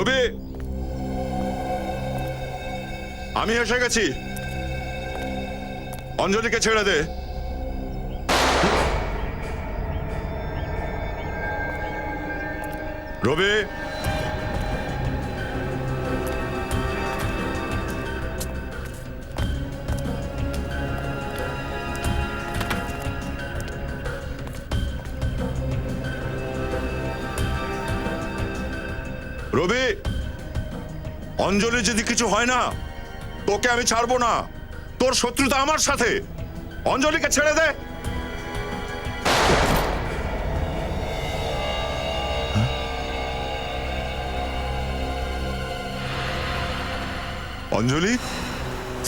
রবি, আমি এসে গেছি। অঞ্জলিকে ছেড়ে দে। রবি, রবি, অঞ্জলি যদি কিছু হয় না তোকে আমি ছাড়বো না। তোর শত্রুতা আমার সাথে। অঞ্জলিকে ছেড়ে দে। অঞ্জলি,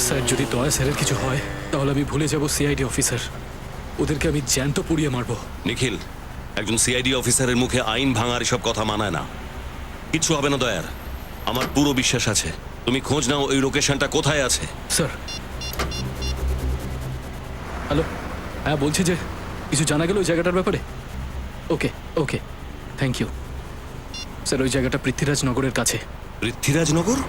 স্যার, যদি দয়া স্যারের কিছু হয় তাহলে আমি ভুলে যাব সিআইডি অফিসার। ওদেরকে আমি জ্যান্ত পুড়িয়ে মারবো। নিখিল, একজন সিআইডি অফিসারের মুখে আইন ভাঙার এসব কথা মানায় না। কিচ্ছু হবে না দয়ার, আমার পুরো বিশ্বাস আছে। তুমি খোঁজ নাও ওই লোকেশনটা কোথায় আছে। স্যার, হ্যালো, হ্যাঁ বলছি যে কিছু জানা গেল ওই জায়গাটার ব্যাপারে? ওকে ওকে, থ্যাংক ইউ স্যার। ওই জায়গাটা পৃথ্বীরাজনগরের কাছে। পৃথ্বীরাজনগর?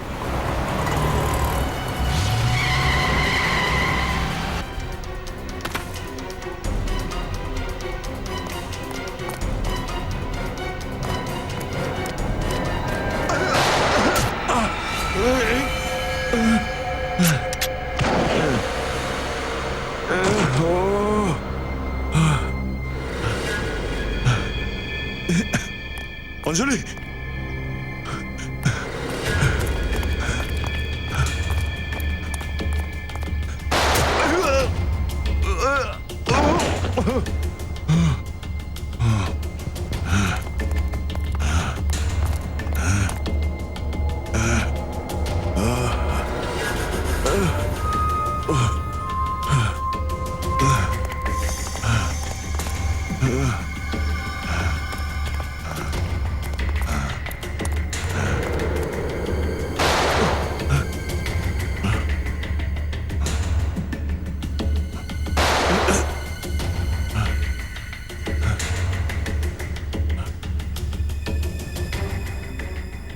অঞ্জলি,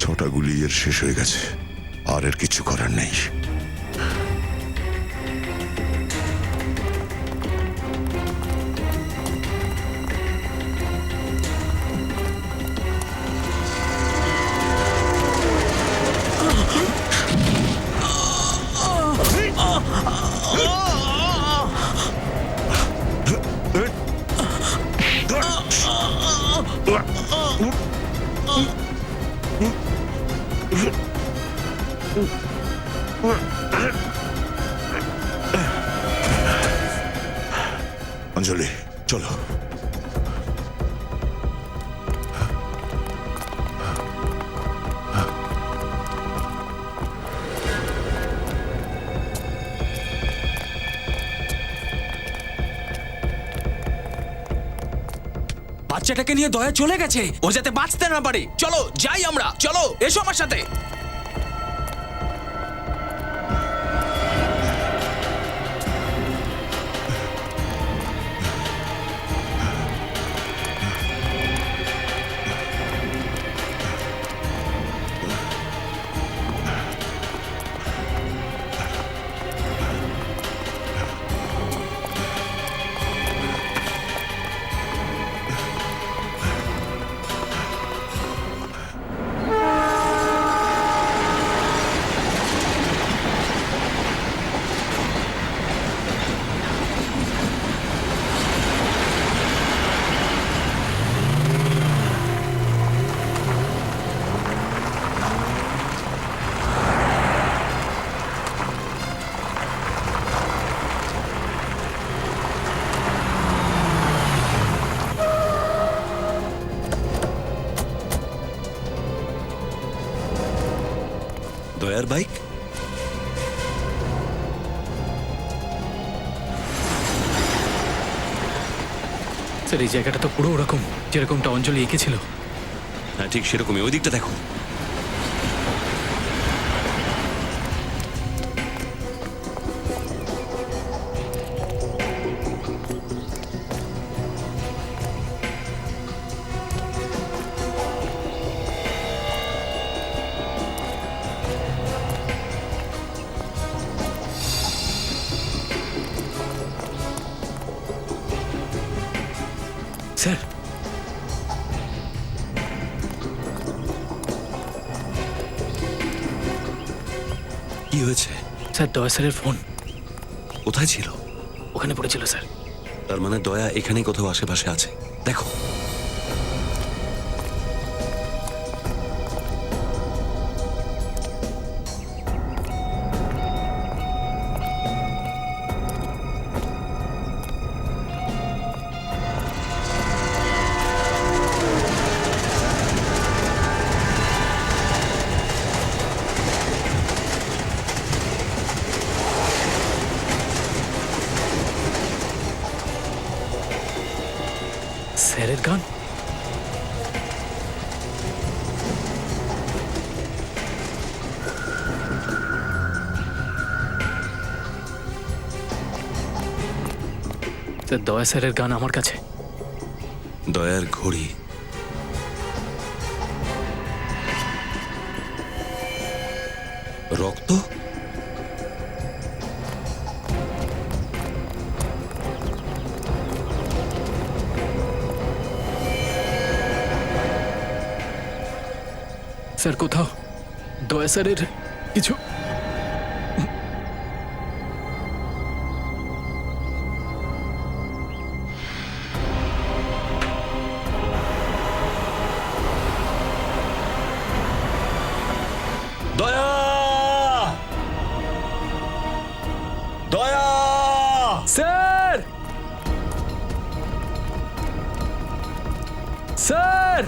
ছটা গুলি এর শেষ হয়ে গেছে। আর এর কিছু করার নেই। অঞ্জলি, চলো। বাচ্চাটাকে নিয়ে দয়া চলে গেছে, ও যাতে বাঁচতে না পারে। চলো যাই আমরা, চলো এসো আমার সাথে। দয়ার বাইক? স্যার, এই জায়গাটা তো পুরো ওরকম যেরকমটা অঞ্জলি এঁকেছিল। হ্যাঁ ঠিক সেরকমই, ওই দিকটা দেখো। স্যার, কি হয়েছে? স্যার দয়া স্যারের ফোন কোথায় ছিল? ওখানে পড়েছিল স্যার। তার মানে দয়া এখানেই কোথাও আশেপাশে আছে। দেখো। স্যারের গান? স্যার দয়া স্যারের গান আমার কাছে। দয়ার ঘড়ি। রক্ত? স্যার কোথাও দয়া স্যারের কিছু দয়া! দয়া! স্যার, স্যার,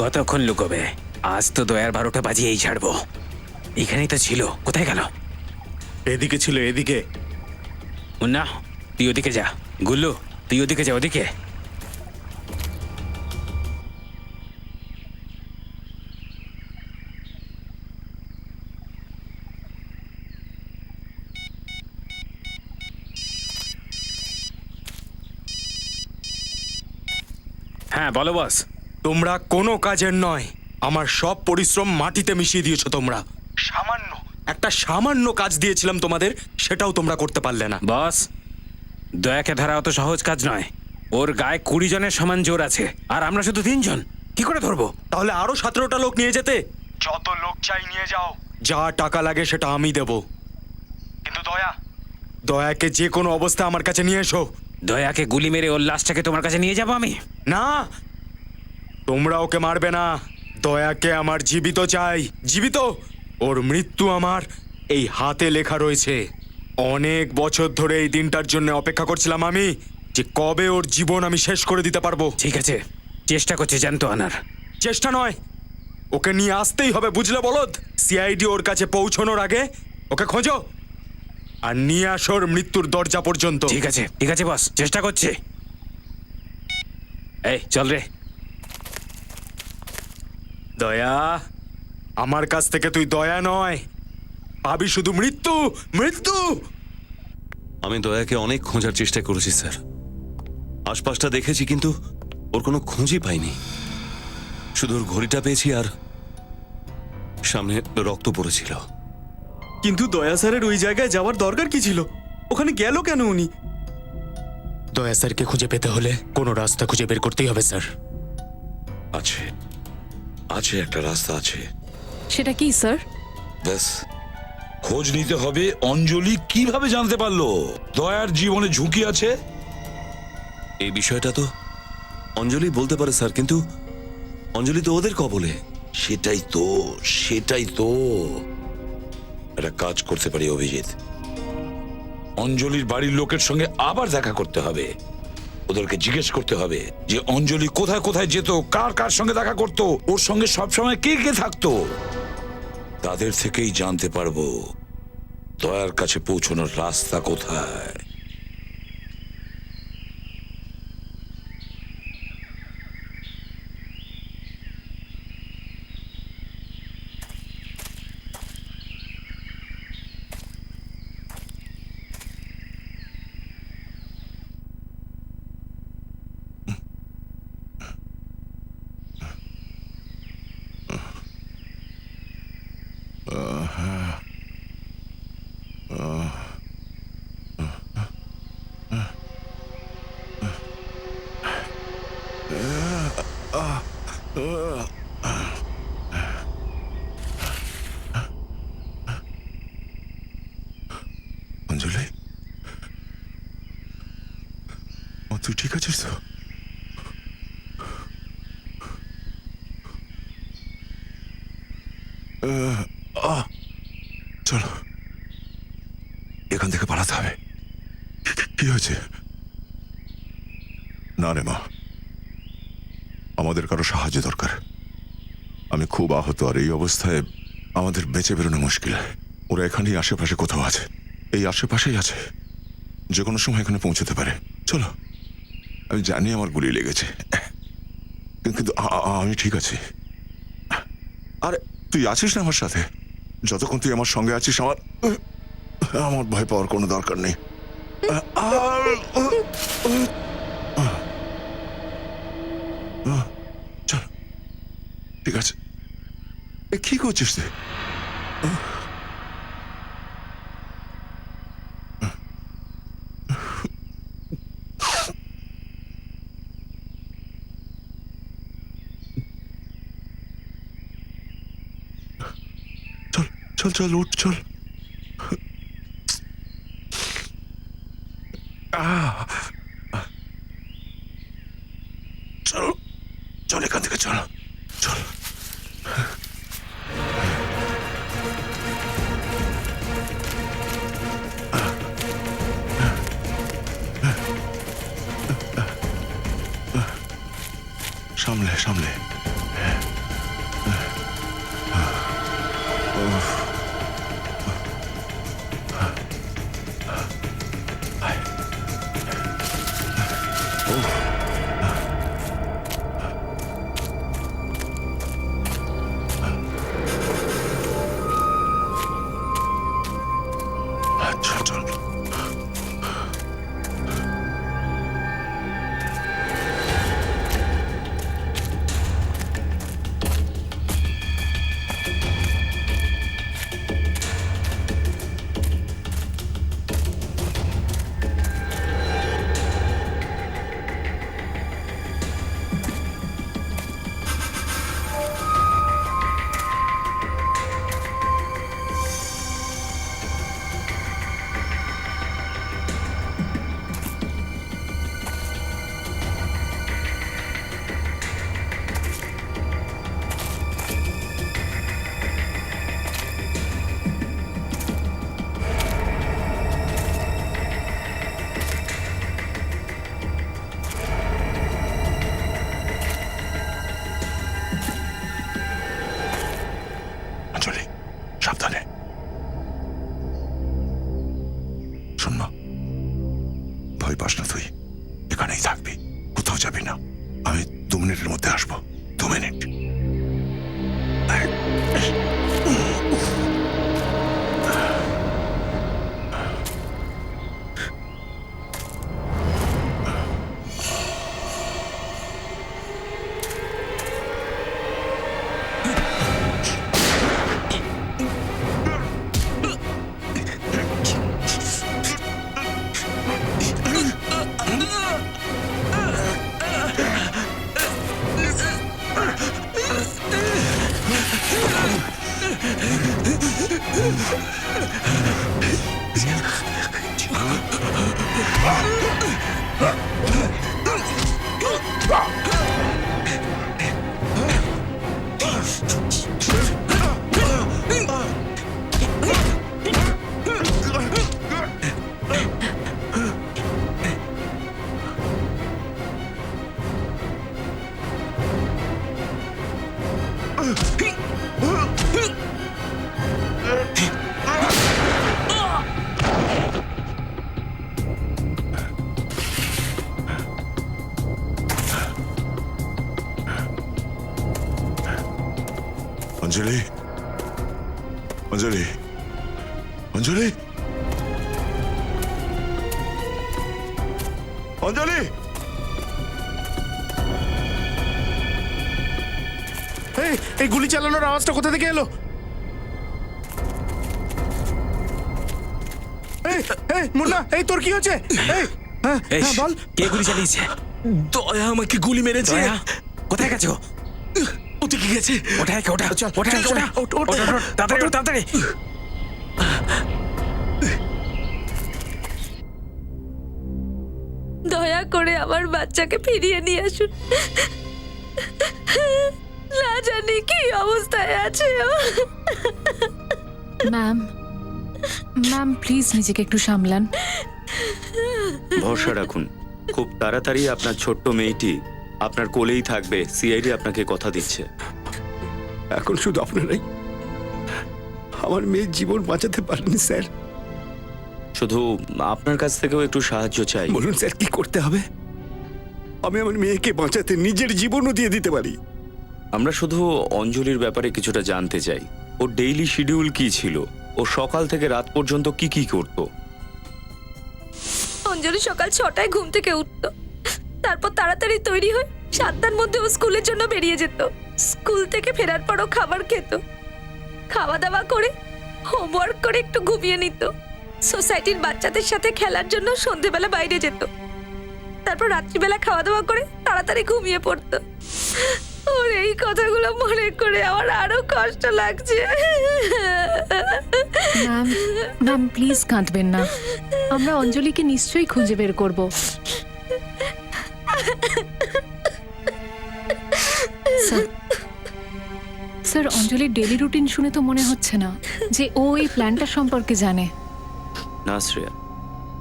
কতক্ষণ লুকোবে? আজ তো দয়ার 12টা বাজিয়েই ছাড়বো। এখানেই তো ছিল, কোথায় গেল? এদিকে ছিল, এদিকে। মুন্না, তুই ওদিকে যা। গুল্লু, তুই ওদিকে যা, ওদিকে। হ্যাঁ বলো বস। তোমরা কোনো কাজের নয়, আমার সব পরিশ্রম মাটিতে মিশিয়ে দিয়েছো তোমরা। একটা সামান্য কাজ দিয়েছিলাম তোমাদের, সেটাও তোমরা করতে পারলে না। বস, দয়াকে ধরা অত সহজ কাজ নয়। ওর গায়ে 20 জনের সমান জোর আছে, আর আমরা শুধু 3 জন। কি করে ধরবো? তাহলে আরো 17টা লোক নিয়ে যেতে। যত লোক চাই নিয়ে যাও, যা টাকা লাগে সেটা আমি দেব, কিন্তু দয়াকে যে কোনো অবস্থায় আমার কাছে নিয়ে এসো। দয়াকে গুলি মেরে ওর লাশটাকে তোমার কাছে নিয়ে যাবো আমি? না, তোমরা ওকে মারবে না। দয়াকে আমার জীবিত চাই, জীবিত। ওর মৃত্যু আমার এই হাতে লেখা রয়েছে। অনেক বছর ধরে এই দিনটার জন্য অপেক্ষা করছিলাম আমি, যে কবে ওর জীবন আমি শেষ করে দিতে পারবো। ঠিক আছে, চেষ্টা করছি জানতো আনার। চেষ্টা নয়, ওকে নিয়ে আসতেই হবে, বুঝলে বলদ? সিআইডি ওর কাছে পৌঁছানোর আগে ওকে খোঁজো আর নিয়ে আসো ওর মৃত্যুর দরজা পর্যন্ত। ঠিক আছে ঠিক আছে বস, চেষ্টা করছি। এই চল রে। দয়া, আমার কাছ থেকে তুই দয়া নয়, পাবি শুধু মৃত্যু, মৃত্যু। আমি দয়াকে অনেক খোঁজার চেষ্টা করেছি স্যার, আশপাশটা দেখেছি, কিন্তু ওর কোনো খোঁজই পাইনি। শুধু ওর ঘড়িটা পেয়েছি আর সামনে রক্ত পড়েছিল। কিন্তু দয়া স্যারের ওই জায়গায় যাওয়ার দরকার কি ছিল? ওখানে গেল কেন উনি? দয়া স্যারকে খুঁজে পেতে হলে কোনো রাস্তা খুঁজে বের করতেই হবে স্যার। আছে আছে একটা রাস্তা আছে। সেটা কি স্যার? ব্যাস, খোঁজ নিতে হবে অঞ্জলি কিভাবে জানতে পারলো দয়ার জীবনে ঝুঁকি আছে। এই বিষয়টা তো অঞ্জলি বলতে পারে স্যার, কিন্তু অঞ্জলি তো ওদের কবলে। সেটাই তো একটা কাজ করতে পারি অভিজিৎ। অঞ্জলির বাড়ির লোকের সঙ্গে আবার দেখা করতে হবে, ওদেরকে জিজ্ঞেস করতে হবে যে অঞ্জলি কোথায় কোথায় যেত, কার কার সঙ্গে দেখা করত, ওর সঙ্গে সবসময় কে কে থাকতো। তাদের থেকেই জানতে পারবো দয়ার কাছে পৌঁছানোর রাস্তা কোথায়। অঞ্জলি, তুই ঠিক আছিস তো? চলো, এখান থেকে পালাতে হবে। কি হয়েছে? না রে মা, আমাদের কারো সাহায্য দরকার। আমি খুব আহত, আর এই অবস্থায় আমাদের বেঁচে বেরোনো মুশকিল। ওরা এখানেই আশেপাশে কোথাও আছে, এই আশেপাশেই আছে, যে কোনো সময় এখানে পৌঁছতে পারে। চলো। আমি জানি আমার গুলি লেগেছে, কিন্তু আমি ঠিক আছি। আর তুই আছিস না আমার সাথে? যতক্ষণ তুই আমার সঙ্গে আছিস, আমার ভয় পাওয়ার কোনো দরকার নেই। চল, ঠিক আছে। কি করছিস তুই? চল চল, উঠ, চল। চল চল, এখান থেকে চল, চল। সামলে সামলে। চল চল। ভয় পাস না তুই, এখানেই থাকবি, কোথাও যাবি না। আমি 2 মিনিটের মধ্যে আসবো। 2 মিনিট। অঞ্জলি, অঞ্জলি, অঞ্জলি, অঞ্জলি। এই গুলি চালানোর আওয়াজটা কোথা থেকে এলো? মুন্না, এই তোর কি হচ্ছে? এই, বল। কে গুলি চালিয়েছে? দয়া আমাকে গুলি মেরেছে। দয়া, কোথায় গেছো? ওতে কি গেছে? ওটা ওটা চল, ওটা চল, চল, ওটা ওঠ, ওঠ, ওটা, ওটা, তাড়াতাড়ি ওঠ, তাড়াতাড়ি। দয়া করে আমার বাচ্চাকে ফিরিয়ে নিয়ে আসুন। না জানি কি অবস্থায় আছে ও। ম্যাম, ম্যাম প্লিজ নিজেকে একটু সামলান। ভরসা রাখুন, খুব তাড়াতাড়ি আপনার ছোট্ট মেয়েটি আপনার কোলেই থাকবে। সিআইডি আপনাকে কথা দিচ্ছে। এখন শুধু আপনারাই আমার মেয়ের জীবন বাঁচাতে পারেনি স্যার। শুধু আপনার কাছ থেকেও একটু সাহায্য চাই। বলুন স্যার, কি করতে হবে? আমি আমার মেয়েকে বাঁচাতে নিজের জীবনও দিয়ে দিতে পারি। আমরা শুধু অঞ্জলির ব্যাপারে কিছুটা জানতে চাই। ওর ডেইলি শিডিউল কি ছিল? ও সকাল থেকে রাত পর্যন্ত কি কি করতো? অঞ্জলি সকাল 6টায় ঘুম থেকে উঠতো, তারপর তাড়াতাড়ি তৈরি হয়ে 7টার মধ্যে ও স্কুলের জন্য বেরিয়ে যেত। স্কুল থেকে ফেরার পরও খাবার খেত, খাওয়া দাওয়া করে হোমওয়ার্ক করে একটু ঘুমিয়ে নিত। সোসাইটির বাচ্চাদের সাথে খেলার জন্য সন্ধেবেলা বাইরে যেত, তারপর রাত্রিবেলা খাওয়া দাওয়া করে তাড়াতাড়ি ঘুমিয়ে পড়তো। ওর এই কথাগুলো মনে করে আমার আরো কষ্ট লাগছে। ম্যাম, ম্যাম প্লিজ কাঁদবেন না, আমরা অঞ্জলিকে নিশ্চয়ই খুঁজে বের করব। স্যার, অঞ্জলির ডেলি রুটিন শুনে তো মনে হচ্ছে না যে ও এই প্ল্যানটা সম্পর্কে জানে। না শ্রেয়া,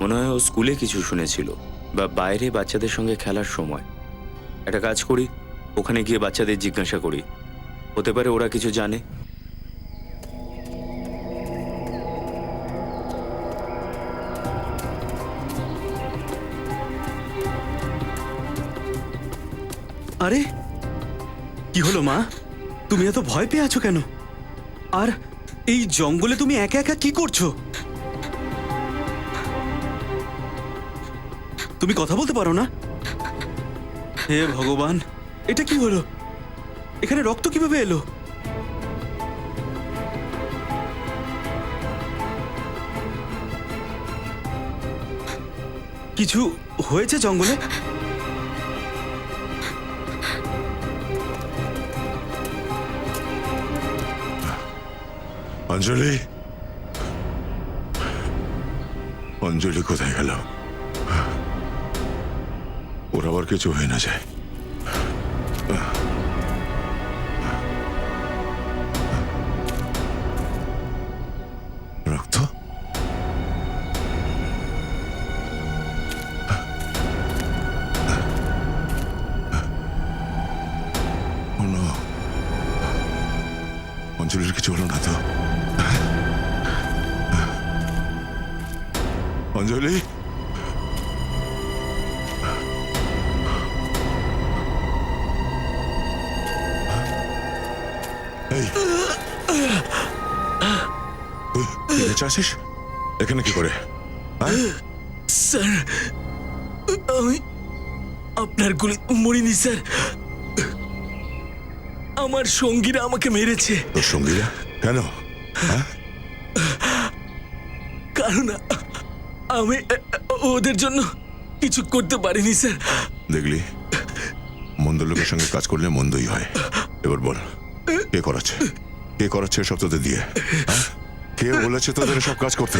মনে হয় ও স্কুলে কিছু শুনেছিল বা বাইরে বাচ্চাদের সঙ্গে খেলার সময়। একটা কাজ করি, ওখানে গিয়ে বাচ্চাদের জিজ্ঞাসা করি, হতে পারে ওরা কিছু জানে। আরে কি হলো মা, তুমি এত ভয় পেয়ে আছো কেন? আর এই জঙ্গলে তুমি একা একা কি করছো? তুমি কথা বলতে পারো না? হে ভগবান, এটা কি হলো? এখানে রক্ত কিভাবে এলো? কিছু হয়েছে জঙ্গলে? অঞ্জলি, অঞ্জলি কোথায় গেল? ওর আবার কিছু হয়ে না যায়। রক্ত? অঞ্জলির কিছু হলো না তো? অঞ্জলি, এই তুই বেঁচে আছিস এখানে কি করে? হ্যাঁ? স্যার আমি আপনার গুলি মরিনি স্যার, আমার সঙ্গীরা আমাকে মেরেছে। তোর সঙ্গীরা কেন? হ্যাঁ? কারণ আমি ওদের জন্য কিছু করতে পারিনি স্যার। দেখলি, মন্দ লোকের সঙ্গে কাজ করলে মন্দই হয়। এবার বল, কে করাচ্ছে? কে করাচ্ছে সব তোদের দিয়ে? হ্যাঁ? কে বলেছে তোদের সব কাজ করতে?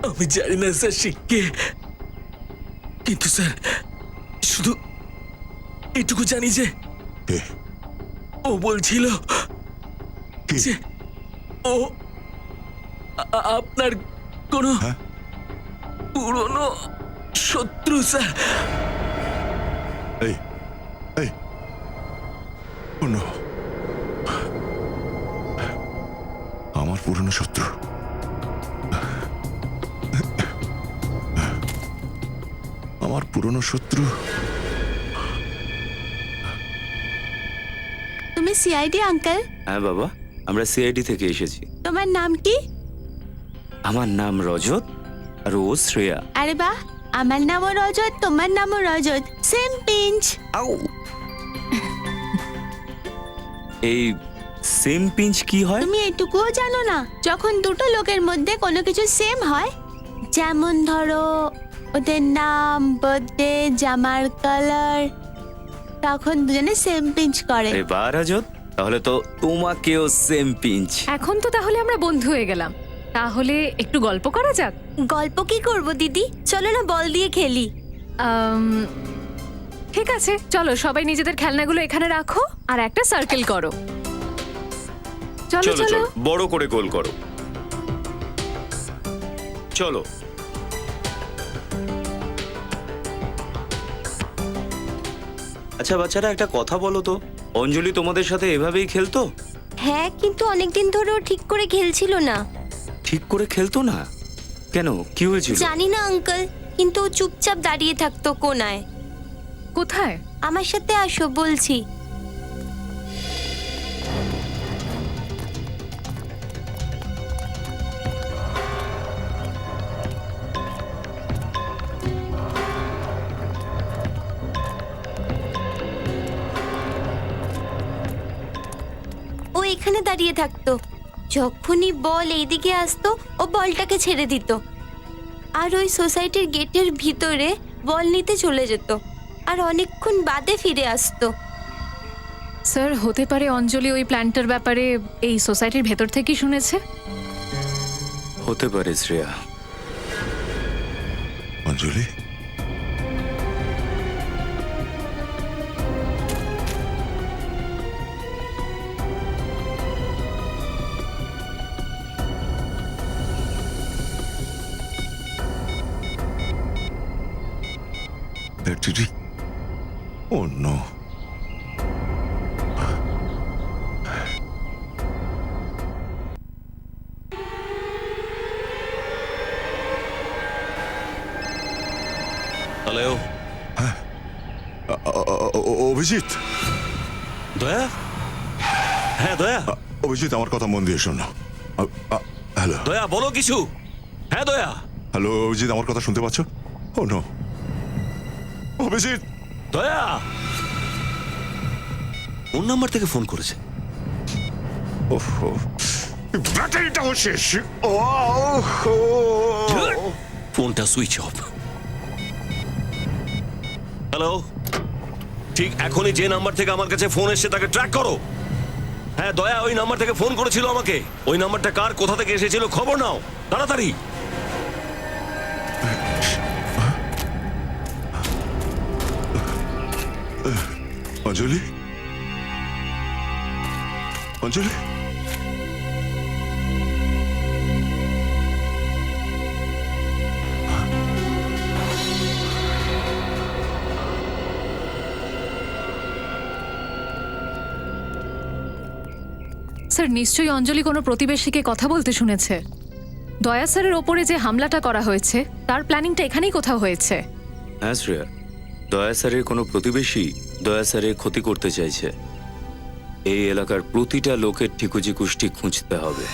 আমি জানি না স্যার শিখকে, কিন্তু স্যার শুধু এটুকু জানি যে কে? ও বলছিল কি? যে ও আপনার কোনো হ্যাঁ? পুরনো শত্রু স্যার। এই এই ও নো, আমার পুরনো শত্রু। আমার পুরনো শত্রু। তুমি সিআইডি আঙ্কেল? হ্যাঁ বাবা, আমরা সিআইডি থেকে এসেছি। তোমার নাম কি? আমার নাম রজত আর ও শ্রেয়া। আরে বাহ, আমার নামও রজত, তোমার নামও রজত, সেম পিঞ্চ। আউ! এই সেম পিঞ্চ কি হয়? তুমি এটুকুও জানো না? যখন দুটো লোকের মধ্যে কোনো কিছু সেম হয়, যেমন ধরো ওদের নাম, বার্থডে, জামার কালার, তখন দুজনে সেম পিঞ্চ করে। আরে বাহ রজত, তাহলে তো তোমাকেও সেম পিঞ্চ। এখন তো তাহলে আমরা বন্ধু হয়ে গেলাম। তাহলে একটু গল্প করা যাক। গল্প কি করব দিদি, চলো না বল দিয়ে খেলি। ঠিক আছে, চলো সবাই নিজেদের খেলনাগুলো এখানে রাখো আর একটা সার্কেল করো। চলো চলো চলো। চলো, বড় করে গোল করো। চলো। আচ্ছা বাচ্চারা, একটা কথা বলো তো, অঞ্জলি তোমাদের সাথে এভাবেই খেলতো? হ্যাঁ, কিন্তু অনেকদিন ধরেও ঠিক করে খেলছিল না। ঠিক করে খেলতো না কেন? কি হয়েছিল? জানি না আঙ্কেল, কিন্তু ও চুপচাপ দাঁড়িয়ে থাকতো কোনায়। কোথায়? আমার সাথে আসো বলছি। ও এখানে দাঁড়িয়ে থাকতো, যখনই বল এইদিকে আসতো ও বলটাকে ছেড়ে দিত, আর ওই সোসাইটির গেটের ভিতরে বল নিতে চলে যেত, আর অনেকক্ষণ বাদে ফিরে আসতো। স্যার, হতে পারে অঞ্জলি ওই প্ল্যানটার ব্যাপারে এই সোসাইটির ভেতর থেকেই শুনেছে। হতে পারে শ্রেয়া। অঞ্জলি, Did he? Oh no. Hello, Abhijit. দয়া? হ্যাঁ দয়া। অভিজিৎ, আমার কথা মন দিয়ে শোনো। হ্যালো দয়া, বলো কিছু। হ্যাঁ দয়া। হ্যালো অভিজিৎ, আমার কথা শুনতে পাচ্ছ? ও নো, অভিজিৎ। দয়া কোন নাম্বার থেকে ফোন করেছে? ওহো, ব্যাটারিটাও শেষ। ফোনটা সুইচ অফ। হ্যালো, ঠিক এখনই যে নাম্বার থেকে আমার কাছে ফোন এসেছে তাকে ট্র্যাক করো। হ্যাঁ দয়া, ওই নাম্বার থেকে ফোন করেছিল আমাকে। ওই নাম্বারটা কার, কোথা থেকে এসেছিল খবর নাও তাড়াতাড়ি। অঞ্জলি, অঞ্জলি, স্যার, নিশ্চয়ই অঞ্জলি কোনো প্রতিবেশীকে কথা বলতে শুনেছে। দয়া স্যারের ওপরে যে হামলাটা করা হয়েছে তার প্ল্যানিংটা এখানেই কোথাও হয়েছে। হ্যাঁ শ্রেয়া, দয়া স্যারের কোনো প্রতিবেশী দয়া স্যারের ক্ষতি করতে চাইছে। এই এলাকার প্রতিটা লোকের ঠিকুজি কুষ্টি খুঁজতে হবে।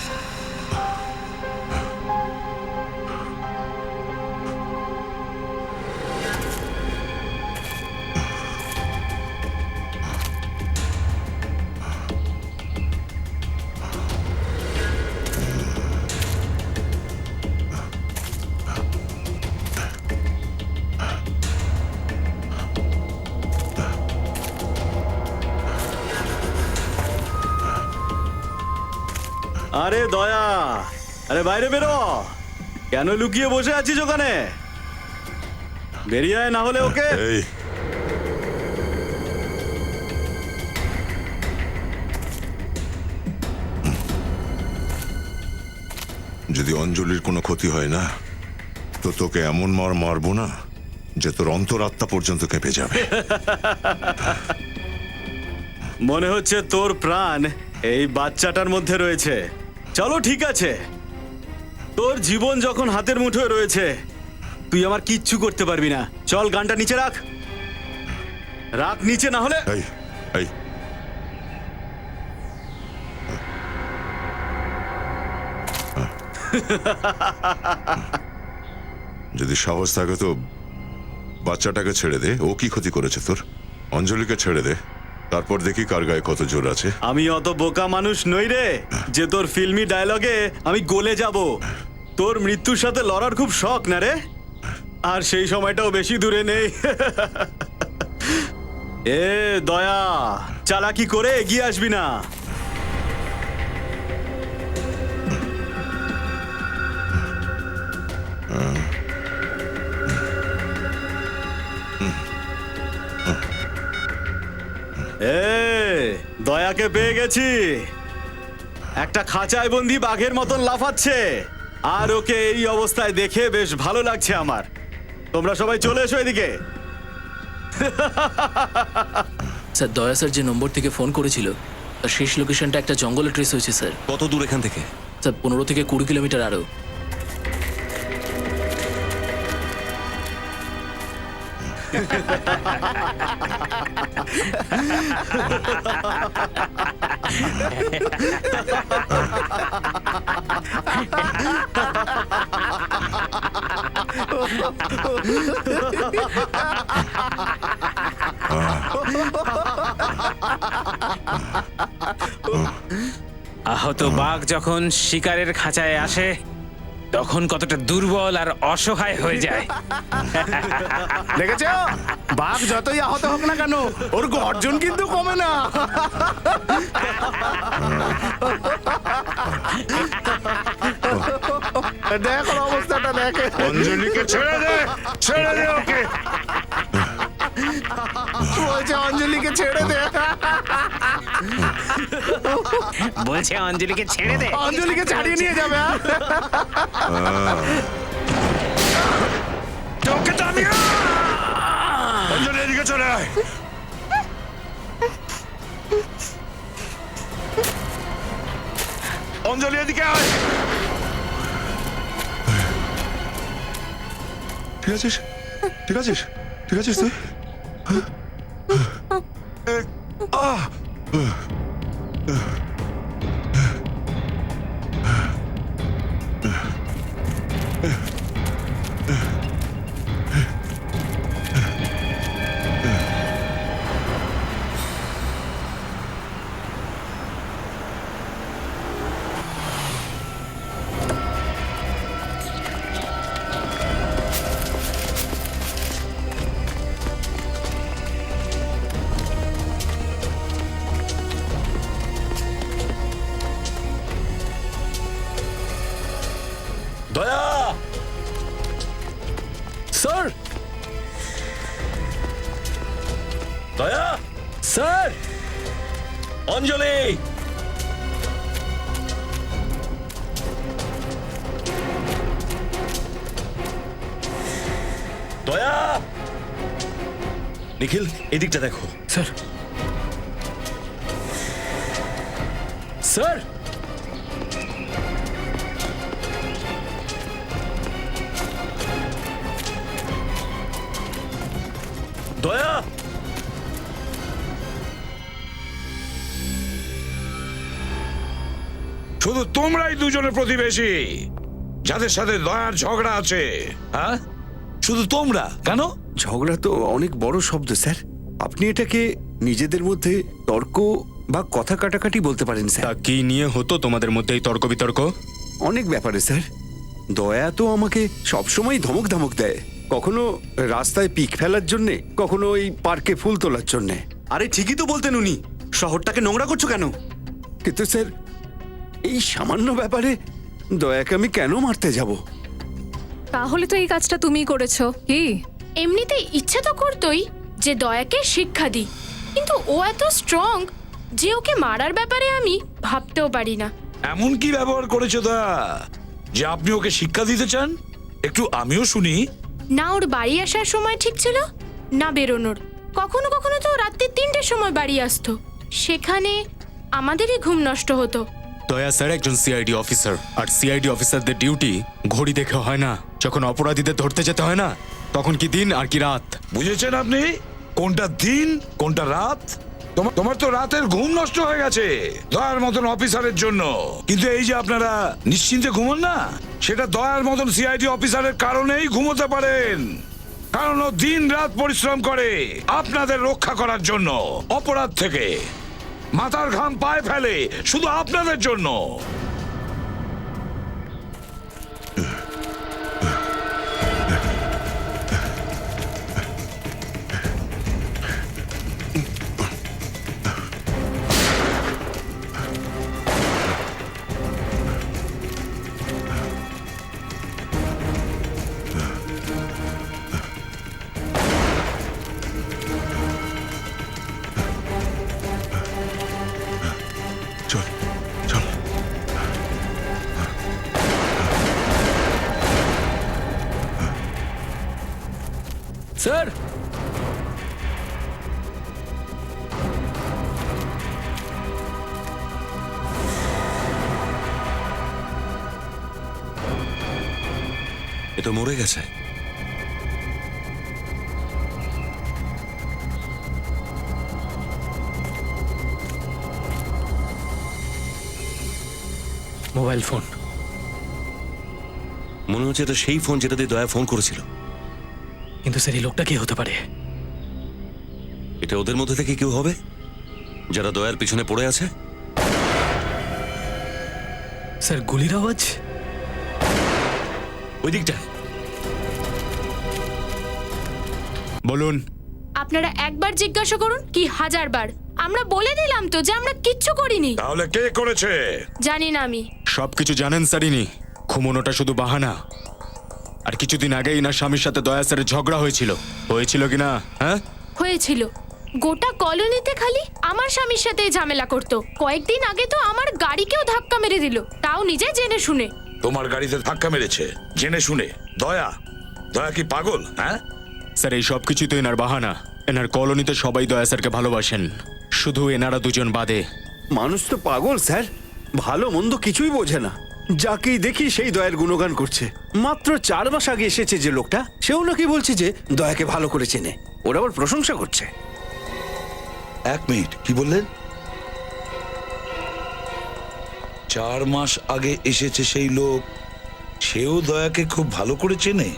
আরে দয়া, আরে বাইরে বেরো। কেন লুকিয়ে বসে আছিস ওখানে? বেরিয়ে আয়, না হলে ওকে। এই যদি অঞ্জলির কোনো ক্ষতি হয় না, তো তোকে এমন মার মারবো না যে তোর অন্তরাত্মা পর্যন্ত কেঁপে যাবে। মনে হচ্ছে তোর প্রাণ এই বাচ্চাটার মধ্যে রয়েছে। চলো ঠিক আছে, তোর জীবন যখন হাতের মুঠোয় রয়েছে, তুই আমার কিচ্ছু করতে পারবি না। চল, গানটা নিচে রাখ, রাখ নিচে, না হলে। এই এই যদি সাহস থাকে তো বাচ্চাটাকে ছেড়ে দে। ও কি ক্ষতি করেছে তোর? অঞ্জলিকে ছেড়ে দে, তারপর দেখি কার গায়ে কত জোর আছে। আমি অত বোকা মানুষ নই রে যে তোর ফিল্মি ডায়লগে আমি গলে যাব। তোর মৃত্যুর সাথে লড়ার খুব শখ না রে, আর সেই সময়টাও বেশি দূরে নেই। এ দয়া, চালাকি করে এগিয়ে আসবি না। দয়াকে পেয়ে গেছি। একটা খাঁচায় বন্দি বাঘের মতন লাফাচ্ছে, আর ওকে এই অবস্থায় দেখে বেশ ভালো লাগছে আমার। তোমরা সবাই চলে এসো এদিকে। স্যার, দয়া স্যার যে নম্বর থেকে ফোন করেছিল তার শেষ লোকেশনটা একটা জঙ্গলে ট্রেস হয়েছে স্যার। কত দূর এখান থেকে? স্যার 15 থেকে 20 কিলোমিটার আরও। আহত বাঘ যখন শিকারের খাঁচায় আসে, তখন কতটা দুর্বল আর অসহায় হয়ে যায়। দেখেছ, বাঘ যতই আহত হোক না কেন, ওর গর্জন কিন্তু কমে না। দেখ ওর অবস্থাটা, দেখে। অঞ্জলিকে ছেড়ে দে, ছেড়ে দে ওকে। বলছে অঞ্জলিকে ছেড়ে দে, বলছে অঞ্জলিকে ছেড়ে দে। অঞ্জলিকে ছাড়িয়ে নিয়ে যাবে। তোকে তো আমি অঞ্জলি এদিকে চলে আয়। অঞ্জলি এদিকে আয়। ঠিক আছিস? ঠিক আছিস? ঠিক আছিস তুই? আহ দয়া! স্যার, দয়া! স্যার, অঞ্জলি! দয়া! নিখিল, এদিকটা দেখো। স্যার, স্যার, দয়া! শুধু তোমরাই দুজনে প্রতিবেশী যাদের সাথে দয়ার ঝগড়া আছে। হ্যাঁ, শুধু তোমরা কেন? ঝগড়া তো অনেক বড় শব্দ স্যার। আপনি এটাকে নিজেদের মধ্যে তর্ক বা কথা কাটাকাটি বলতে পারেন তা স্যার। কি নিয়ে হতো তোমাদের মধ্যে এই তর্ক বিতর্ক? অনেক ব্যাপারে স্যার। দয়া তো আমাকে সবসময় ধমক ধমক দেয়, কখনো রাস্তায় পিক ফেলার জন্যে, কখনো ওই পার্কে ফুল তোলার জন্যে। আরে ঠিকই তো বলতেন উনি, শহরটাকে নোংরা করছো কেন? কিন্তু স্যার এই সামান্য ব্যাপারে দয়াকে আমি কেন মারতে যাব? তাহলে তো এই কাজটা তুমিই করেছো কি? এমনিতে ইচ্ছা তো করতোই যে দয়াকে শিক্ষা দিই, কিন্তু ও এত স্ট্রং যে ওকে মারার ব্যাপারে আমি ভাবতেও পারি না। এমন কি ব্যবহার করেছে দয়া যে আপনি ওকে শিক্ষা দিতে চান? একটু আমিও শুনি। না ওর বাড়ি আসার সময় ঠিক ছিল, না বেরোনোর। কখনো কখনো তো রাত্রি 3টের সময় বাড়ি আসতো, সেখানে আমাদেরই ঘুম নষ্ট হতো। দয়া স্যার একজন সিআইডি অফিসার, আর সিআইডি অফিসারদের ডিউটি ঘড়ি দেখে হয় না। যখন অপরাধীদের ধরতে যেতে হয় না, তখন কি দিন আর কি রাত? বুঝেছেন আপনি কোনটা দিন কোনটা রাত? তোমার তো রাতের ঘুম নষ্ট হয়ে গেছে দয়ার মতন অফিসারের জন্য। কিন্তু এই যে আপনারা নিশ্চিন্তে ঘুমন না, সেটা দয়ার মতন সিআইডি অফিসারের কারণেই ঘুমোতে পারেন। কারণ ও দিন রাত পরিশ্রম করে আপনাদের রক্ষা করার জন্য, অপরাধ থেকে মাথার ঘাম পায়ে ফেলে শুধু আপনাদের জন্য। চল চল। স্যার, এ তো মরে গেছে। Mobile phone. মনে হচ্ছে এটা সেই ফোন যেটা দিয়ে দয়া ফোন করেছিল। কিন্তু স্যার এই লোকটা কে হতে পারে? এটা ওদের মধ্যে থেকে কেউ হবে যারা দয়ার পিছনে পড়ে আছে। স্যার গুলির আওয়াজ ওই দিকটা। বলুন। আপনারা একবার জিজ্ঞাসা করুন কি 1000 বার। আমরা বলে দিলাম তো যে আমরা কিচ্ছু করিনি। তাহলে কে করেছে? জানি না আমি। সবকিছু জানেন স্যারিনি, ঘুমোনোটা শুধু বাহানা। আর কিছুদিন আগেই না স্বামীর সাথে দয়া স্যারের ঝগড়া হয়েছিল কিনা? হ্যাঁ হয়েছিল। গোটা কলোনিতে খালি আমার স্বামীর সাথে ঝামেলা করতো। কয়েকদিন আগে তো আমার গাড়িকেও ধাক্কা মেরে দিল, তাও নিজে জেনে শুনে। তোমার গাড়িতে ধাক্কা মেরেছে জেনে শুনে? দয়া কি পাগল? হ্যাঁ স্যার এই সব কিছুই তো এনার বাহানা। এনার কলোনিতে সবাই দয়া স্যারকে ভালোবাসেন, শুধু এনারা দুজন বাদে। মানুষ তো পাগল স্যার, ভালো মন্দ কিছুই বোঝে না। যাকেই দেখি সেই দয়ার গুণগান করছে। মাত্র 4 মাস আগে এসেছে যে লোকটা, সেও নাকি বলছে যে দয়াকে ভালো করে চেনে। ওরা আবার প্রশংসা করছে। 1 মিনিট, কি বললেন? 4 মাস আগে এসেছে সেই লোক, সেও দয়াকে খুব ভালো করে চেনে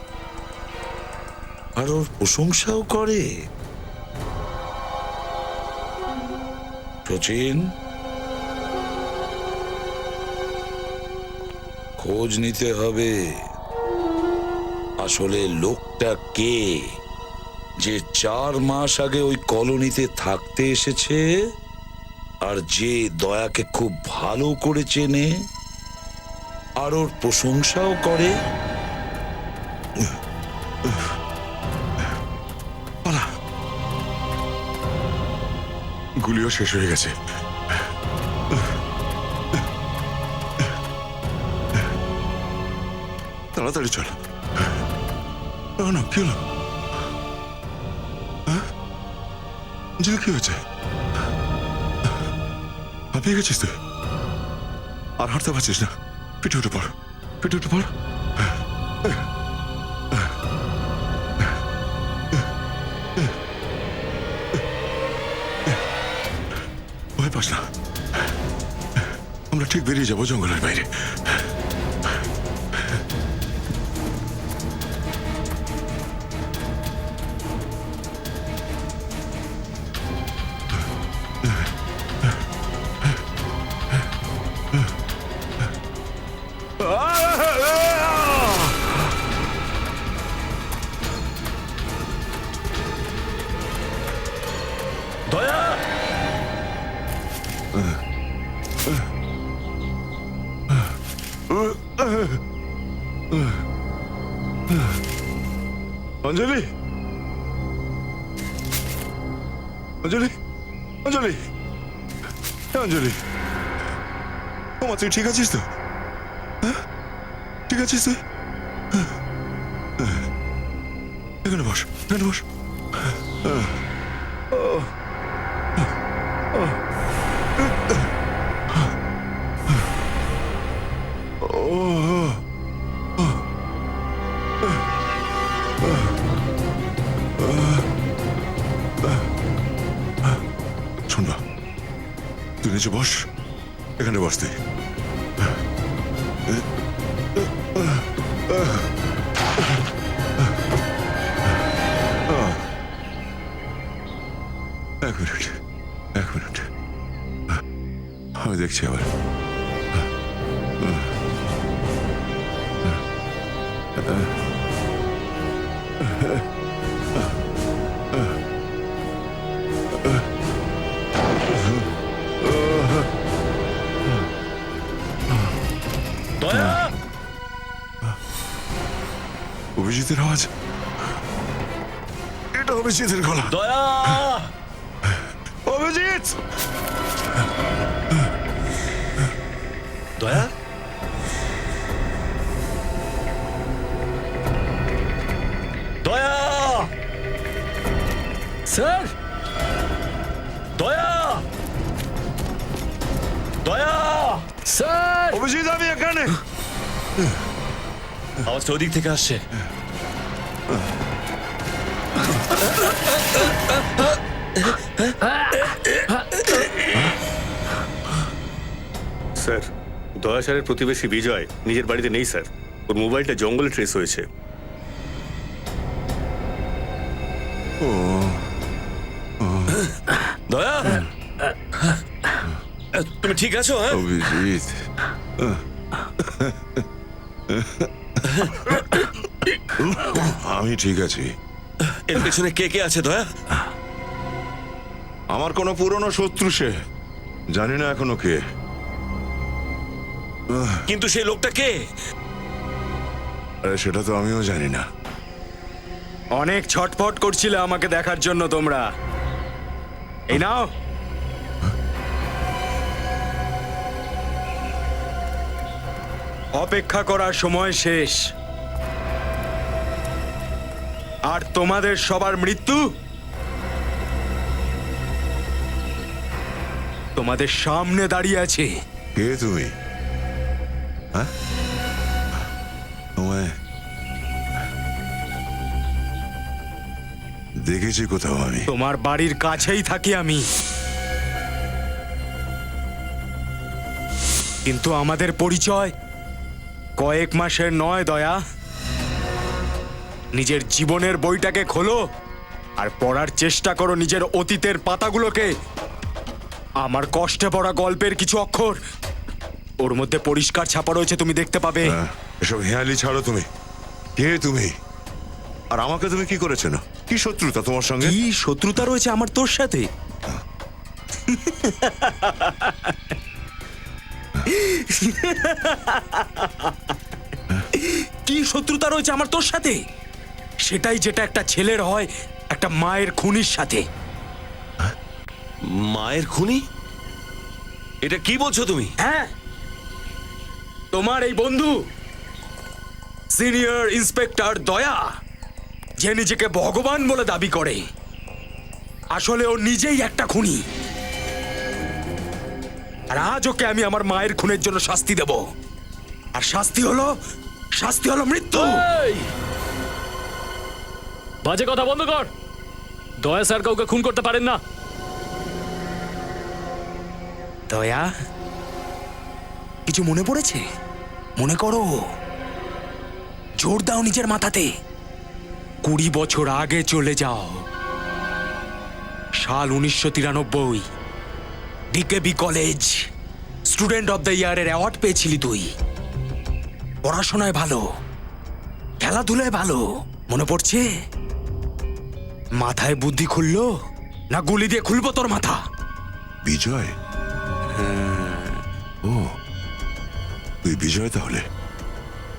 আর ওর প্রশংসাও করে। সচিন, খোঁজ নিতে হবে আসলে লোকটা কে যে 4 মাস আগে ওই কলোনিতে থাকতে এসেছে আর যে দয়াকে খুব ভালো করে চেনে আর ওর প্রশংসাও করে। পালা। গুলিও শেষ হয়ে গেছে। তাড়াতাড়ি চল। না কি হলো? যে কি হয়েছে? হাঁপিয়ে গেছিস তুই? আর হাঁটতে পারছিস না? পিঠে উঠে পড়, পিঠে উঠে পড়। ভয় পাস না, আমরা ঠিক বেরিয়ে যাবো জঙ্গলের বাইরে। দয়া! অঞ্জলি, অঞ্জলি, অঞ্জলি, অঞ্জলি, ওমা তুই ঠিক আছিস তো? হ্যাঁ? ঠিক আছিস তুই? এখানে বস, এখানে বস। শোন না, তুই নিচে বস, এখানে বস তুই। এক মিনিট, এক মিনিট, আমি দেখছি আবার। দয়া! অভিজিতের আওয়াজ, এটা অভিজিতের গলা। দয়া! অভিজিৎ! দয়া? দয়া! স্যার! দয়া! দয়া! স্যার! অভিজিৎ, আমি এখানে। আওয়াজটা ওদিক থেকে আসছে। স্যার, দয়া স্যারের প্রতিবেশী বিজয় নিজের বাড়িতে নেই স্যার। ওর মোবাইলটা জঙ্গলে ট্রেস হয়েছে। দয়া! তুমি ঠিক আছো? হ্যাঁ, অভিজিৎ, আমি ঠিক আছি। এর পেছনে কে কে আছে দয়া? আমার কোনো পুরনো শত্রু সে, জানি না এখনো কে। কিন্তু সেই লোকটা কে? আরে সেটা তো আমিও জানি না। অনেক ছটফট করছিলে আমাকে দেখার জন্য তোমরা। এই নাও। অপেক্ষা করার সময় শেষ। আর তোমাদের সবার মৃত্যু তোমাদের সামনে দাঁড়িয়ে আছে। কে তুমি? হ্যাঁ, তোমায় দেখেছি কোথাও আমি। তোমার বাড়ির কাছেই থাকি আমি, কিন্তু আমাদের পরিচয় কয়েক মাসের নয় দয়া। নিজের জীবনের বইটাকে খোলো আর পড়ার চেষ্টা করো নিজের অতীতের পাতাগুলোকে। আমার কষ্টে পড়া গল্পের কিছু অক্ষর ওর মধ্যে পরিষ্কার ছাপা রয়েছে, তুমি দেখতে পাবে। এসব হেয়ালি ছাড়ো তুমি। কে তুমি? আর আমাকে তুমি কি করেছো না? কি শত্রুতা তোমার সঙ্গে? কি শত্রুতা রয়েছে আমার তোর সাথে? কি শত্রুতা রয়েছে আমার তোর সাথে? সেটাই যেটা একটা ছেলের হয় একটা মায়ের খুনির সাথে। মায়ের খুনি? এটা কি বলছো তুমি? হ্যাঁ, তোমার এই বন্ধু সিনিয়র ইন্সপেক্টর দয়া, যে নিজেকে ভগবান বলে দাবি করে, আসলে ও নিজেই একটা খুনি। আর আজ ওকে আমি আমার মায়ের খুনের জন্য শাস্তি দেব। আর শাস্তি হলো মৃত্যু। এই! বাজে কথা বন্ধ কর। দয়া স্যার কাউকে খুন করতে পারেন না। দয়া, কিছু মনে পড়েছে? মনে করো, জোর দাও নিজের মাথাতে। 20 বছর আগে চলে যাও। সাল 1993, DKB college student of the ইয়ারের অ্যাওয়ার্ড পেয়েছিলি তুই। পড়াশোনায় ভালো, খেলাধুলায় ভালো, মনে পড়ছে? মাথায় বুদ্ধি খুললো না গুলি দিয়ে খুলবো তোর মাথা? বিজয়? ও, তুই বিজয় তাহলে?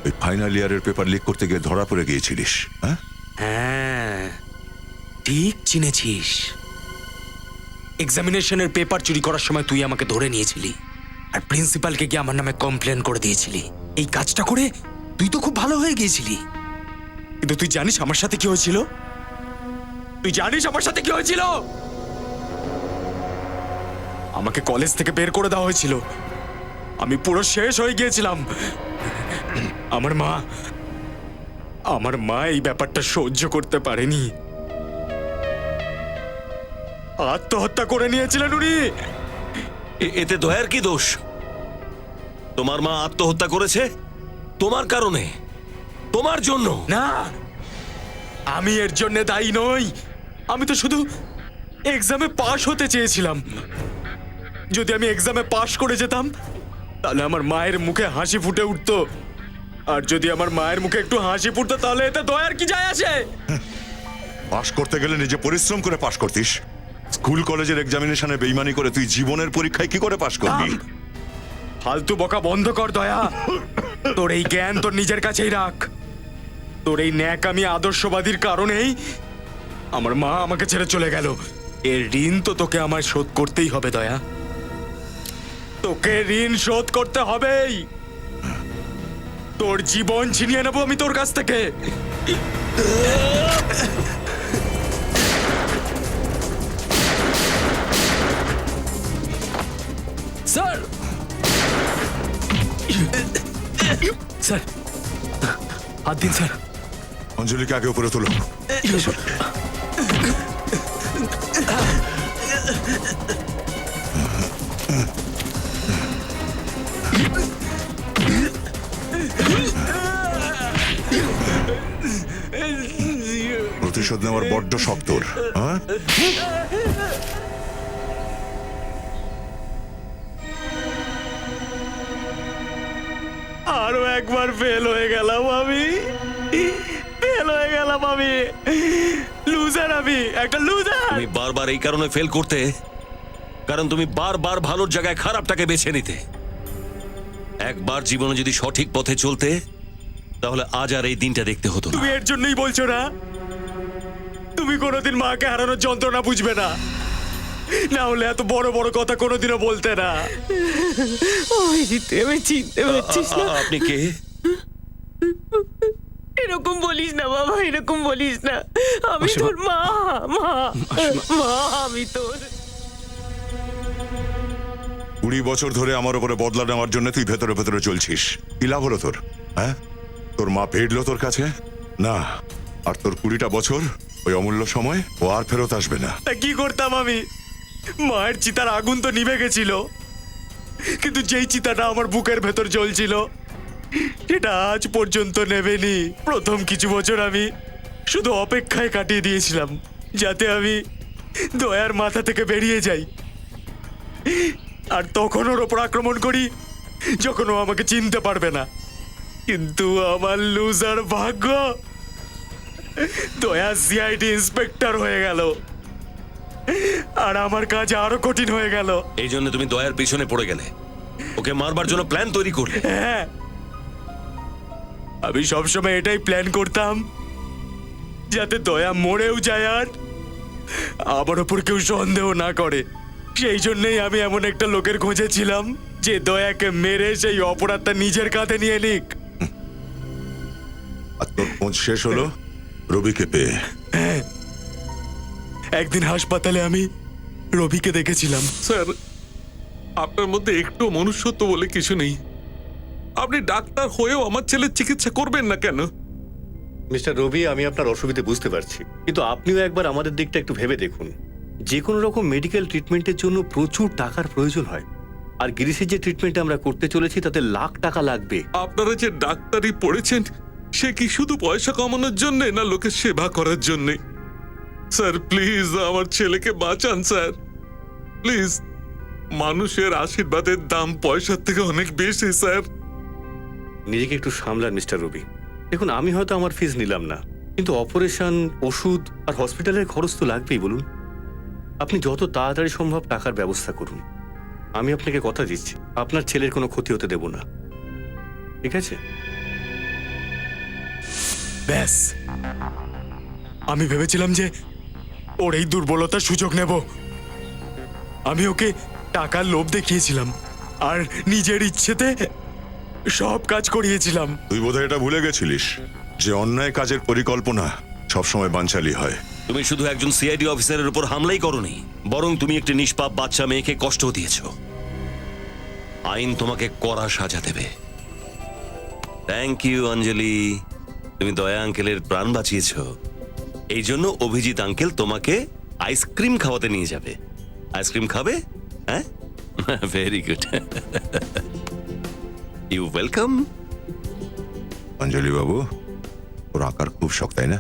ওই ফাইনাল ইয়ারের পেপার লিক করতে গিয়ে ধরা পড়ে গিয়েছিলিস, হ্যাঁ? হ্যাঁ, ঠিক চিনেছিস। এক্সামিনেশনের পেপার চুরি করার সময় তুই আমাকে ধরে নিয়েছিলি আর প্রিন্সিপালকে গিয়ে আমার নামে কমপ্লেন করে দিয়েছিলি। এই কাজটা করে তুই তো খুব ভালো হয়ে গিয়েছিলি, কিন্তু তুই জানিস আমার সাথে কি হয়েছিল? তুই জানিস আমার সাথে কি হয়েছিল? আমাকে কলেজ থেকে বের করে দেওয়া হয়েছিল। আমি পুরো শেষ হয়ে গিয়েছিলাম। আমার মা এই ব্যাপারটা সহ্য করতে পারেনি, আত্মহত্যা করে নিয়েছিলেন উনি। এতে দয়ার কি দোষ? তোমার মা আত্মহত্যা করেছে তোমার কারণে, তোমার জন্য। না, আমি এর জন্য দায়ী নই। আমি তো শুধু এক্সামে পাশ হতে চেয়েছিলাম। যদি আমি এক্সামে পাশ করে যেতাম তাহলে আমার মায়ের মুখে হাসি ফুটে উঠতো। আর যদি আমার মায়ের মুখে একটু হাসি ফুটতো তাহলে এতে দয়ার কি যায় আসে? পাশ করতে গেলে নিজে পরিশ্রম করে পাশ করতিস। স্কুল কলেজের এক্সামিনেশনে বেইমানি করে তুই জীবনের পরীক্ষায় কি করে পাশ করবি? ফালতু বকা বন্ধ কর দয়া। তোর এই জ্ঞান তোর নিজের কাছেই রাখ। তোর এই ন্যাকামি আদর্শবাদীর কারণেই আমার মা আমাকে ছেড়ে চলে গেল। এর ঋণ তো তোকে আমায় শোধ করতেই হবে দয়া। তোকে ঋণ শোধ করতে হবেই। তোর জীবন ছিনিয়ে নেবো আমি তোর কাছ থেকে। স্যার, স্যার হাত দিন স্যার। অঞ্জলিকে আগে উপরে তোলো। প্রতিশোধ নেওয়ার বড্ড শখ তোর, হ্যাঁ? আরো একবার ফেল হয়ে গেলাম আমি। লুজার, আমি একটা লুজার। তুমি বারবার এই কারণে ফেল করতে, কারণ তুমি বারবার ভালোর জায়গায় খারাপটাকে বেছে নিতে। একবার জীবনে যদি সঠিক পথে চলতে, তাহলে আজ আর এই দিনটা দেখতে হতো না। তুমি এর জন্যই বলছো না? তুমি কোনোদিন মাকে হারানোর যন্ত্রণা বুঝবে না, না হলে এত বড় বড় কথা কোনোদিনও বলতে না। আমি চিনতে পারছিস না? আপনি কে? এরকম বলিস না বাবা, এরকম বলিস না। আমি তোর মা, আমি তোর। 20 বছর ধরে আমার উপরে বদলা নেওয়ার জন্য তুই ভেতরে ভেতরে চলছিস। কি লাভ হলো তোর, হ্যাঁ? তোর মা ফিরলো তোর কাছে না, আর তোর 20টা বছর, ওই অমূল্য সময়, ও আর ফেরত আসবে না। তা কি করতাম আমি? মায়ের চিতার আগুন তো নিভে গেছিল, কিন্তু যেই চিতাটা আমার বুকের ভেতর জ্বলছিল সেটা আজ পর্যন্ত নেবেনি। প্রথম কিছু বছর আমি শুধু অপেক্ষায় কাটিয়ে দিয়েছিলাম যাতে আমি দয়ার মাথা থেকে বেরিয়ে যাই, আর তখন ওর ওপর আক্রমণ করি যখন ও আমাকে চিনতে পারবে না। কিন্তু আমার লুজার ভাগ্য, দয়া সিআইডি ইন্সপেক্টর হয়ে গেল, আর আমার কাজ আরো কঠিন হয়ে গেল। এই জন্য তুমি দয়ার পিছনে পড়ে গেলে, ওকে মারবার জন্য প্ল্যান তৈরি করলে। হ্যাঁ, আমি সবসময় এটাই প্ল্যান করতাম যাতে দয়া মরেও যায় আর আমার ওপর কেউ সন্দেহ না করে। সেই জন্যই আমি এমন একটা লোকের খোঁজে ছিলাম যে দয়াকে মেরে সেই অপরাধটা নিজের কাঁধে নিয়ে নিক। আর তোর খোঁজ শেষ হলো রবিকে পেয়ে। একদিন হাসপাতালে আমি রবিকে দেখেছিলাম। স্যার, আপনার মধ্যে একটু মনুষ্যত্ব বলে কিছু নেই। আপনি ডাক্তার হয়েও আমার ছেলের চিকিৎসা করবেন না কেন? মিস্টার রবি, আমি আপনার অসুবিধে বুঝতে পারছি, কিন্তু আপনিও একবার আমাদের দিকটা একটু ভেবে দেখুন। যে কোনো রকম মেডিকেল ট্রিটমেন্টের জন্য প্রচুর টাকার প্রয়োজন হয়, আর গিরিশের যে ট্রিটমেন্ট আমরা করতে চলেছি তাতে লাখ টাকা লাগবে। আপনারা যে ডাক্তারি পড়েছেন সে কি শুধু পয়সা কামানোর জন্য না লোকের সেবা করার জন্য? স্যার প্লিজ আমার ছেলেকে বাঁচান স্যার, প্লিজ। মানুষের আশীর্বাদের দাম পয়সার থেকে অনেক বেশি স্যার। নিজেকে একটু সামলান মিস্টার রবি। দেখুন, আমি হয়তো আমার ফিস নিলাম না, কিন্তু অপারেশন, ওষুধ আর হসপিটালের খরচ তো লাগবেই। বলুন, আপনি যত তাড়াতাড়ি সম্ভব টাকার ব্যবস্থা করুন। আমি আপনাকে কথা দিচ্ছি, আপনার ছেলের কোনো ক্ষতি হতে দেব না, ঠিক আছে? ব্যাস, আমি ভেবেছিলাম যে ওর এই দুর্বলতার সুযোগ নেব। আমি ওকে টাকার লোভ দেখিয়েছিলাম আর নিজের ইচ্ছেতে সব কাজ করিয়েছিলাম। তুই বোধহয় এটা ভুলে গেছিলিস যে অন্যায় কাজের পরিকল্পনা সবসময় বানচালি হয়। তুমি শুধু একজন সিআইডি অফিসারের উপর হামলাই করনি, বরং তুমি একটি নিষ্পাপ বাচ্চা মেয়েকে কষ্ট দিয়েছো। আইন তোমাকে কড়া সাজা দেবে। থ্যাংক ইউ অঞ্জলি, তুমি দয়া আঙ্কেলের প্রাণ বাঁচিয়েছো। এই জন্য অভিজিৎ আঙ্কেল তোমাকে আইসক্রিম খাওয়াতে নিয়ে যাবে। আইসক্রিম খাবে? হ্যাঁ, very good. You welcome. Anjali বাবু, ওর আঁকার খুব শখ, তাই না?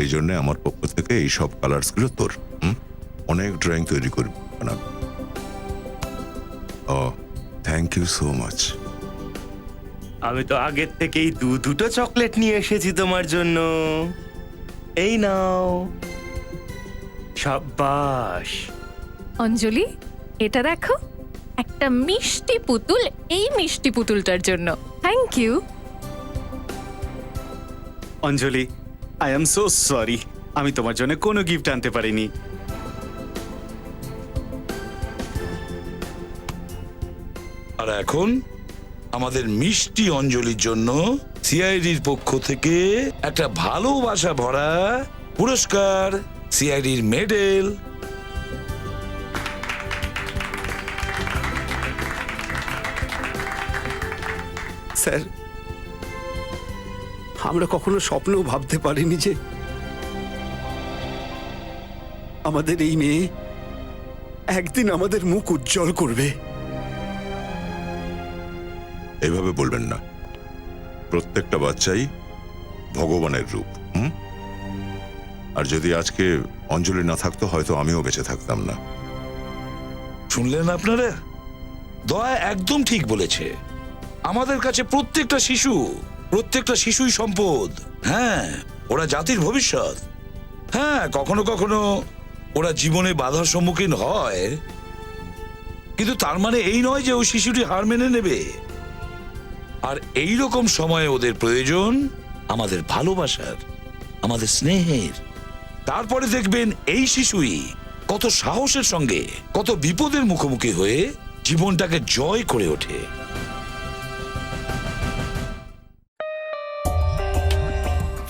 এই জন্য আমার পক্ষ থেকে এই সব কালার্স গুলো তোর। অনেক ড্রয়িং তৈরি করবি, বানাবি। ও, থ্যাংক ইউ সো মাচ। আমি তো আগের থেকেই দুটো চকলেট নিয়ে এসেছি তোমার জন্য। এই নাও। সাব্বাস। অঞ্জলি, এটা দেখো, একটা মিষ্টি পুতুল এই মিষ্টি পুতুলটার জন্য। Thank you. Anjali, I am so sorry, আমি তোমার জন্য কোনো গিফট আনতে পারিনি। আর এখন আমাদের মিষ্টি অঞ্জলির জন্য সিআইডির পক্ষ থেকে একটা ভালোবাসা ভরা পুরস্কার, সিআইডির মেডেল। স্যার, আমরা কখনো স্বপ্নেও ভাবতে পারিনি যে আমাদের এই মেয়ে একদিন আমাদের মুখ উজ্জ্বল করবে। এইভাবে বলবেন না, প্রত্যেকটা বাচ্চাই ভগবানের রূপ। আর যদি আজকে অঞ্জলি না থাকতো হয়তো আমিও বেঁচে থাকতাম না। শুনলেন আপনারা? দয়া একদম ঠিক বলেছে। আমাদের কাছে প্রত্যেকটা শিশুই সম্পদ। হ্যাঁ, ওরা জাতির ভবিষ্যৎ। হ্যাঁ, কখনো কখনো ওরা জীবনে বাধার সম্মুখীন হয়, কিন্তু তার মানে এই নয় যে ওই শিশুটি হার মেনে নেবে। আর এই রকম সময়ে ওদের প্রয়োজন আমাদের ভালোবাসার, আমাদের স্নেহের। তারপরে দেখবেন এই শিশুই কত সাহসের সঙ্গে, কত বিপদের মুখোমুখি হয়ে জীবনটাকে জয় করে ওঠে।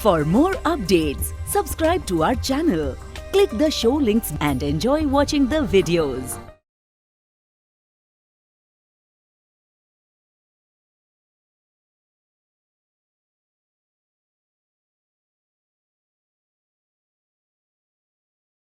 For more updates, subscribe to our channel, click the show links and enjoy watching the videos.